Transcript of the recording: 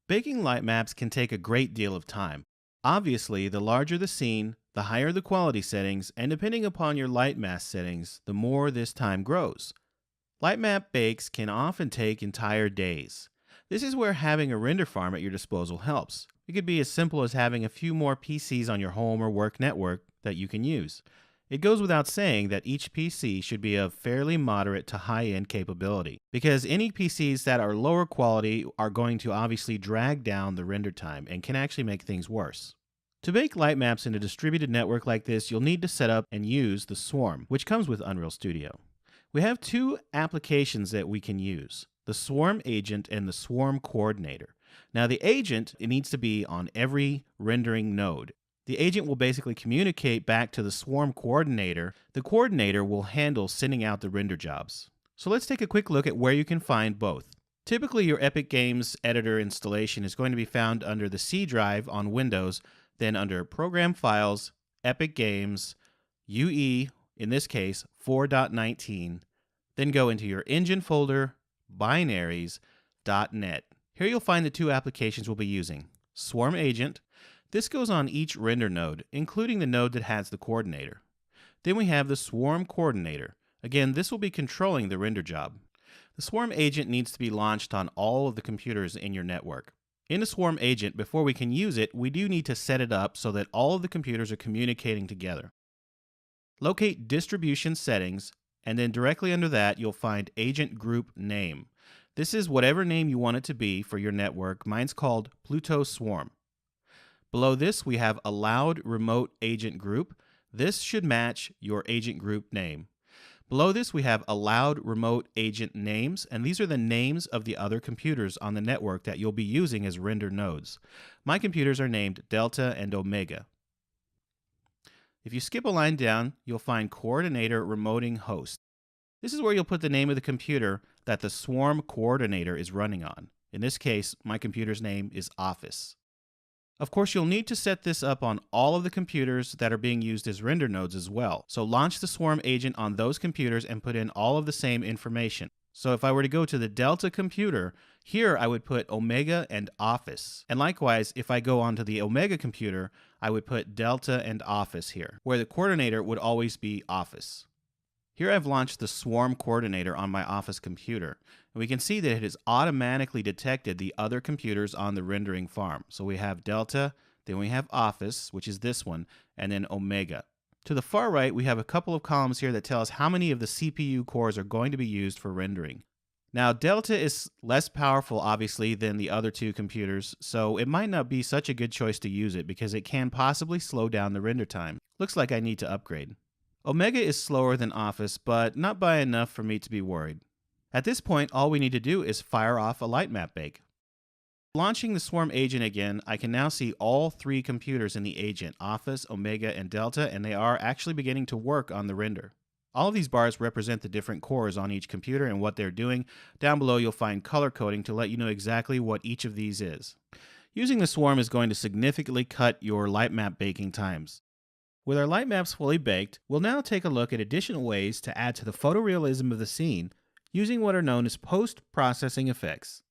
Baking light maps can take a great deal of time. Obviously, the larger the scene, the higher the quality settings, and depending upon your light mask settings, the more this time grows. Light map bakes can often take entire days. This is where having a render farm at your disposal helps. It could be as simple as having a few more PCs on your home or work network that you can use. It goes without saying that each PC should be of fairly moderate to high-end capability, because any PCs that are lower quality are going to obviously drag down the render time and can actually make things worse. To bake light maps in a distributed network like this, you'll need to set up and use the Swarm, which comes with Unreal Studio. We have two applications that we can use, the Swarm Agent and the Swarm Coordinator. Now the agent, it needs to be on every rendering node. The agent will basically communicate back to the Swarm Coordinator. The coordinator will handle sending out the render jobs. So let's take a quick look at where you can find both. Typically, your Epic Games editor installation is going to be found under the C drive on Windows, then under Program Files, Epic Games, UE, in this case 4.19, then go into your Engine folder, Binaries, .NET. Here you'll find the two applications we'll be using. Swarm Agent. This goes on each render node, including the node that has the coordinator. Then we have the Swarm Coordinator. Again, this will be controlling the render job. The Swarm Agent needs to be launched on all of the computers in your network. In the Swarm Agent, before we can use it, we do need to set it up so that all of the computers are communicating together. Locate Distribution Settings, and then directly under that, you'll find Agent Group Name. This is whatever name you want it to be for your network. Mine's called Pluto Swarm. Below this, we have Allowed Remote Agent Group. This should match your agent group name. Below this, we have Allowed Remote Agent Names, and these are the names of the other computers on the network that you'll be using as render nodes. My computers are named Delta and Omega. If you skip a line down, you'll find Coordinator Remoting Host. This is where you'll put the name of the computer that the Swarm Coordinator is running on. In this case, my computer's name is Office. Of course, you'll need to set this up on all of the computers that are being used as render nodes as well. So launch the Swarm Agent on those computers and put in all of the same information. So if I were to go to the Delta computer, here I would put Omega and Office. And likewise, if I go onto the Omega computer, I would put Delta and Office here, where the coordinator would always be Office. Here I've launched the Swarm Coordinator on my Office computer, and we can see that it has automatically detected the other computers on the rendering farm. So we have Delta, then we have Office, which is this one, and then Omega. To the far right, we have a couple of columns here that tell us how many of the CPU cores are going to be used for rendering. Now, Delta is less powerful, obviously, than the other two computers, so it might not be such a good choice to use it because it can possibly slow down the render time. Looks like I need to upgrade. Omega is slower than Office, but not by enough for me to be worried. At this point, all we need to do is fire off a light map bake. Launching the Swarm Agent again, I can now see all three computers in the agent, Office, Omega, and Delta, and they are actually beginning to work on the render. All of these bars represent the different cores on each computer and what they're doing. Down below, you'll find color coding to let you know exactly what each of these is. Using the Swarm is going to significantly cut your light map baking times. With our light maps fully baked, we'll now take a look at additional ways to add to the photorealism of the scene using what are known as post-processing effects.